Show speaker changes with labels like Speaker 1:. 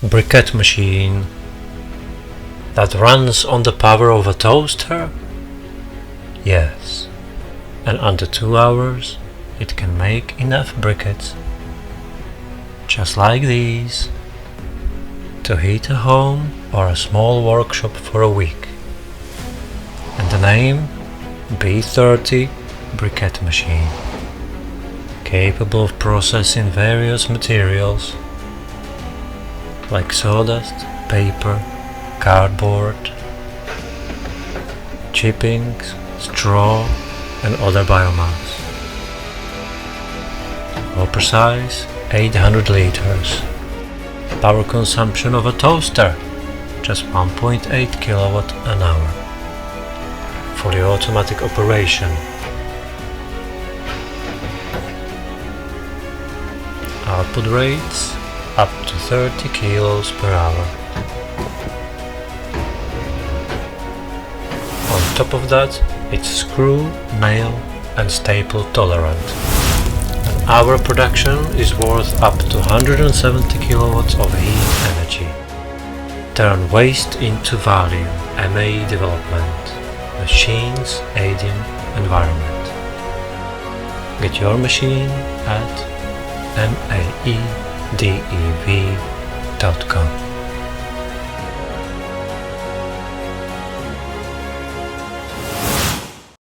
Speaker 1: Briquette machine that runs on the power of a toaster? Yes, and under 2 hours it can make enough briquettes, just like these, to heat a home or a small workshop for a week. And the name? B30 Briquette Machine, capable of processing various materials like sawdust, paper, cardboard, chippings, straw and other biomass. More precise, 800 liters. Power consumption of a toaster, just 1.8 kilowatt an hour. Fully automatic operation. Output rates up to 30 kilos per hour. On top of that, it's screw, nail and staple tolerant. An hour production is worth up to 170 kilowatts of heat energy. Turn waste into value. MAE development. Machines aiding environment. Get your machine at maedev.com.